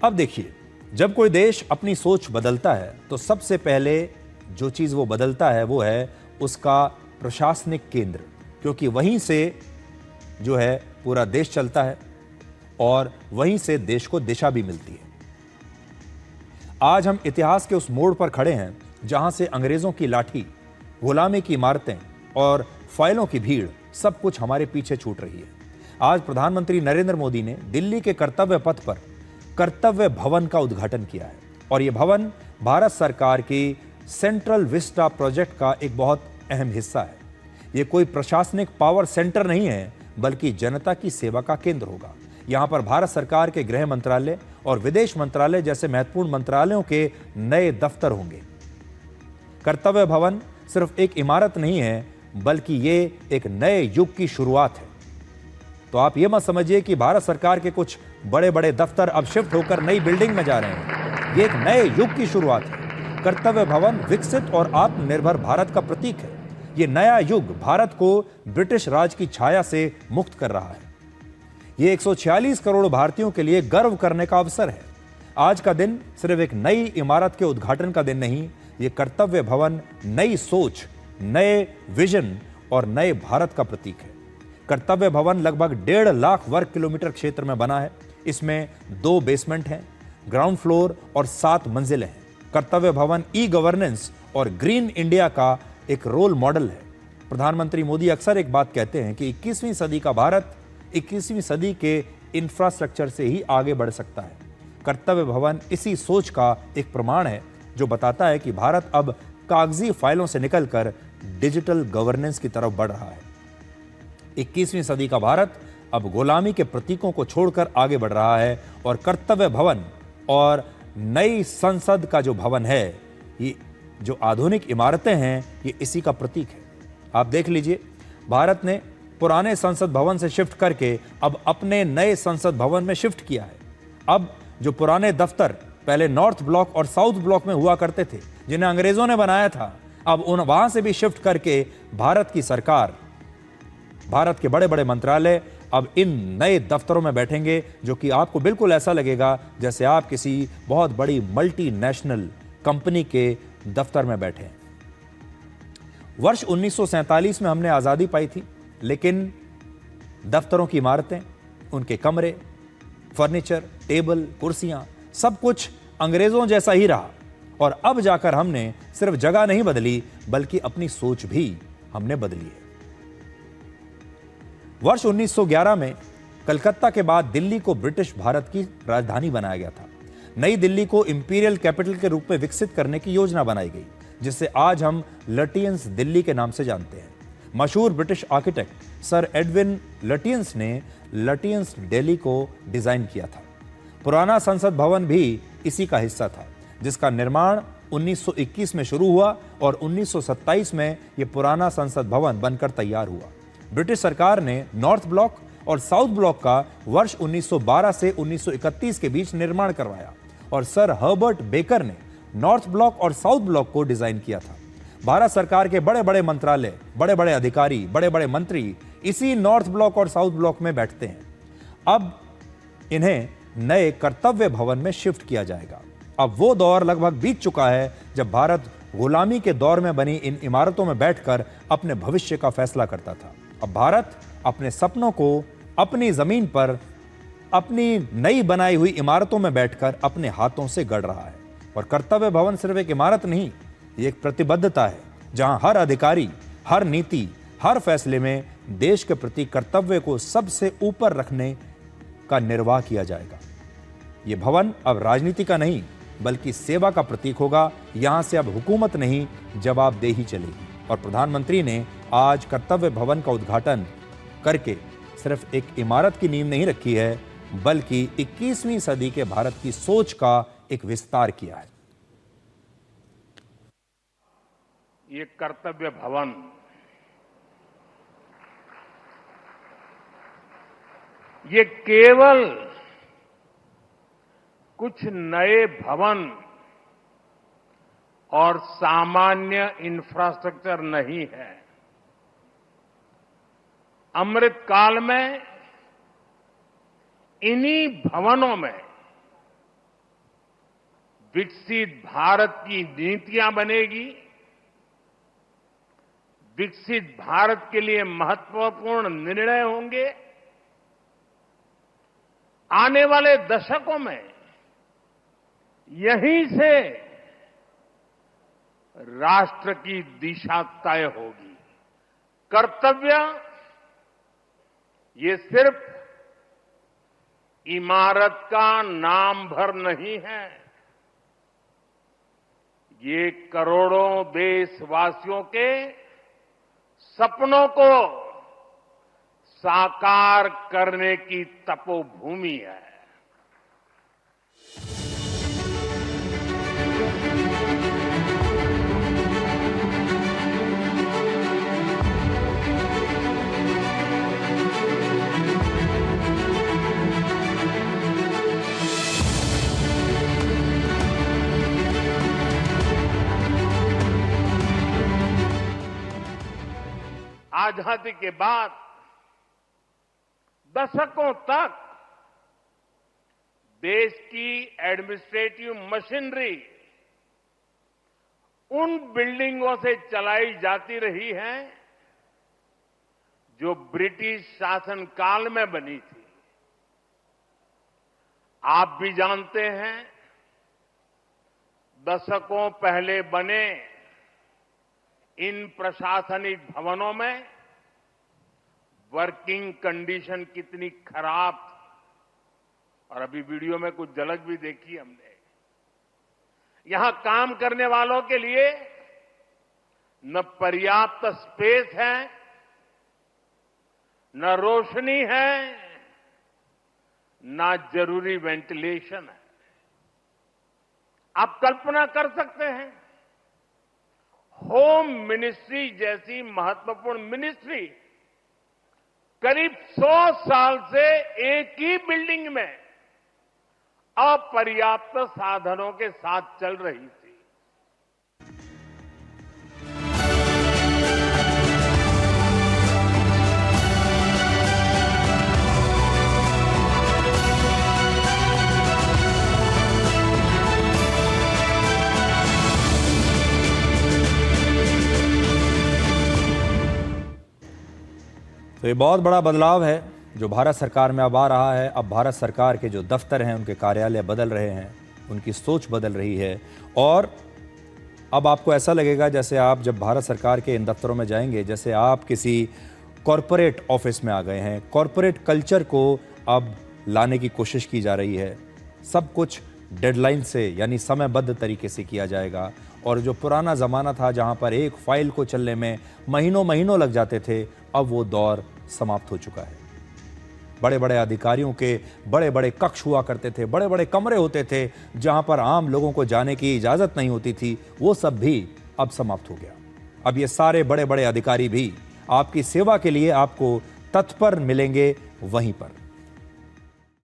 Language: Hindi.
अब देखिए, जब कोई देश अपनी सोच बदलता है तो सबसे पहले जो चीज वो बदलता है वो है उसका प्रशासनिक केंद्र, क्योंकि वहीं से जो है पूरा देश चलता है और वहीं से देश को दिशा भी मिलती है। आज हम इतिहास के उस मोड़ पर खड़े हैं जहां से अंग्रेजों की लाठी, गुलामी की इमारतें और फाइलों की भीड़ सब कुछ हमारे पीछे छूट रही है। आज प्रधानमंत्री नरेंद्र मोदी ने दिल्ली के कर्तव्य पथ पर कर्तव्य भवन का उद्घाटन किया है और यह भवन भारत सरकार की सेंट्रल विस्टा प्रोजेक्ट का एक बहुत अहम हिस्सा है। यह कोई प्रशासनिक पावर सेंटर नहीं है, बल्कि जनता की सेवा का केंद्र होगा। यहां पर भारत सरकार के गृह मंत्रालय और विदेश मंत्रालय जैसे महत्वपूर्ण मंत्रालयों के नए दफ्तर होंगे। कर्तव्य भवन सिर्फ एक इमारत नहीं है, बल्कि ये एक नए युग की शुरुआत है। तो आप ये मत समझिए कि भारत सरकार के कुछ बड़े बड़े दफ्तर अब शिफ्ट होकर नई बिल्डिंग में जा रहे हैं। ये एक नए युग की शुरुआत है। कर्तव्य भवन विकसित और आत्मनिर्भर भारत का प्रतीक है। ये नया युग भारत को ब्रिटिश राज की छाया से मुक्त कर रहा है। ये 146 करोड़ भारतीयों के लिए गर्व करने का अवसर है। आज का दिन सिर्फ एक नई इमारत के उद्घाटन का दिन नहीं, ये कर्तव्य भवन नई सोच, नए विजन और नए भारत का प्रतीक है। कर्तव्य भवन लगभग 1.5 लाख वर्ग किलोमीटर क्षेत्र में बना है। इसमें 2 बेसमेंट हैं, ग्राउंड फ्लोर और 7 मंजिलें हैं। कर्तव्य भवन ई गवर्नेंस और ग्रीन इंडिया का एक रोल मॉडल है। प्रधानमंत्री मोदी अक्सर एक बात कहते हैं कि 21वीं सदी का भारत 21वीं सदी के इंफ्रास्ट्रक्चर से ही आगे बढ़ सकता है। कर्तव्य भवन इसी सोच का एक प्रमाण है, जो बताता है कि भारत अब कागजी फाइलों से निकलकर डिजिटल गवर्नेंस की तरफ बढ़ रहा है। 21वीं सदी का भारत अब गुलामी के प्रतीकों को छोड़कर आगे बढ़ रहा है और कर्तव्य भवन और नई संसद का जो भवन है, ये जो आधुनिक इमारतें हैं, ये इसी का प्रतीक है। आप देख लीजिए, भारत ने पुराने संसद भवन से शिफ्ट करके अब अपने नए संसद भवन में शिफ्ट किया है। अब जो पुराने दफ्तर पहले नॉर्थ ब्लॉक और साउथ ब्लॉक में हुआ करते थे, जिन्हें अंग्रेजों ने बनाया था, अब वहां से भी शिफ्ट करके भारत की सरकार, भारत के बड़े बड़े मंत्रालय अब इन नए दफ्तरों में बैठेंगे, जो कि आपको बिल्कुल ऐसा लगेगा जैसे आप किसी बहुत बड़ी मल्टीनेशनल कंपनी के दफ्तर में बैठे हैं। वर्ष 1947 में हमने आजादी पाई थी, लेकिन दफ्तरों की इमारतें, उनके कमरे, फर्नीचर, टेबल, कुर्सियां, सब कुछ अंग्रेजों जैसा ही रहा। और अब जाकर हमने सिर्फ जगह नहीं बदली, बल्कि अपनी सोच भी हमने बदली है। वर्ष 1911 में कलकत्ता के बाद दिल्ली को ब्रिटिश भारत की राजधानी बनाया गया था। नई दिल्ली को इंपीरियल कैपिटल के रूप में विकसित करने की योजना बनाई गई, जिसे आज हम लटियंस दिल्ली के नाम से जानते हैं। मशहूर ब्रिटिश आर्किटेक्ट सर एडविन लटियंस ने लटियंस दिल्ली को डिजाइन किया था। पुराना संसद भवन भी इसी का हिस्सा था, जिसका निर्माण 1921 में शुरू हुआ और 1927 में यह पुराना संसद भवन बनकर तैयार हुआ। ब्रिटिश सरकार ने नॉर्थ ब्लॉक और साउथ ब्लॉक का वर्ष 1912 से 1931 के बीच निर्माण करवाया और सर हर्बर्ट बेकर ने नॉर्थ ब्लॉक और साउथ ब्लॉक को डिजाइन किया था। भारत सरकार के बड़े बड़े मंत्रालय, बड़े बड़े अधिकारी, बड़े बड़े मंत्री इसी नॉर्थ ब्लॉक और साउथ ब्लॉक में बैठते हैं। अब इन्हें नए कर्तव्य भवन में शिफ्ट किया जाएगा। अब वो दौर लगभग बीत चुका है जब भारत गुलामी के दौर में बनी इन इमारतों में बैठकर अपने भविष्य का फैसला करता था। अब भारत अपने सपनों को अपनी जमीन पर अपनी नई बनाई हुई इमारतों में बैठकर अपने हाथों से गढ़ रहा है। और कर्तव्य भवन सिर्फ एक इमारत नहीं, ये एक प्रतिबद्धता है, जहां हर अधिकारी, हर नीति, हर फैसले में देश के प्रति कर्तव्य को सबसे ऊपर रखने का निर्वाह किया जाएगा। यह भवन अब राजनीति का नहीं, बल्कि सेवा का प्रतीक होगा। यहां से अब हुकूमत नहीं, जवाबदेही चलेगी। और प्रधानमंत्री ने आज कर्तव्य भवन का उद्घाटन करके सिर्फ एक इमारत की नींव नहीं रखी है, बल्कि 21वीं सदी के भारत की सोच का एक विस्तार किया है। ये कर्तव्य भवन ये केवल कुछ नए भवन और सामान्य इंफ्रास्ट्रक्चर नहीं है। अमृत काल में इन्हीं भवनों में विकसित भारत की नीतियां बनेगी, विकसित भारत के लिए महत्वपूर्ण निर्णय होंगे। आने वाले दशकों में यहीं से राष्ट्र की दिशा तय होगी। कर्तव्य ये सिर्फ इमारत का नाम भर नहीं है, ये करोड़ों देशवासियों के सपनों को साकार करने की तपोभूमि है। आजादी के बाद दशकों तक देश की एडमिनिस्ट्रेटिव मशीनरी उन बिल्डिंगों से चलाई जाती रही है जो ब्रिटिश शासनकाल में बनी थी। आप भी जानते हैं, दशकों पहले बने इन प्रशासनिक भवनों में वर्किंग कंडीशन कितनी खराब थी और अभी वीडियो में कुछ झलक भी देखी हमने। यहां काम करने वालों के लिए न पर्याप्त स्पेस है, न रोशनी है, न जरूरी वेंटिलेशन है। आप कल्पना कर सकते हैं, होम मिनिस्ट्री जैसी महत्वपूर्ण मिनिस्ट्री करीब 100 साल से एक ही बिल्डिंग में अपर्याप्त साधनों के साथ चल रही थी। तो ये बहुत बड़ा बदलाव है जो भारत सरकार में अब आ रहा है। अब भारत सरकार के जो दफ्तर हैं, उनके कार्यालय बदल रहे हैं, उनकी सोच बदल रही है और अब आपको ऐसा लगेगा जैसे आप जब भारत सरकार के इन दफ्तरों में जाएंगे, जैसे आप किसी कॉरपोरेट ऑफिस में आ गए हैं। कॉरपोरेट कल्चर को अब लाने की कोशिश की जा रही है। सब कुछ डेडलाइन से यानी समयबद्ध तरीके से किया जाएगा और जो पुराना ज़माना था जहां पर एक फाइल को चलने में महीनों महीनों लग जाते थे, अब वो दौर समाप्त हो चुका है। बड़े बड़े अधिकारियों के बड़े बड़े कक्ष हुआ करते थे, बड़े बड़े कमरे होते थे जहां पर आम लोगों को जाने की इजाज़त नहीं होती थी, वो सब भी अब समाप्त हो गया। अब ये सारे बड़े बड़े अधिकारी भी आपकी सेवा के लिए आपको तत्पर मिलेंगे वहीं पर।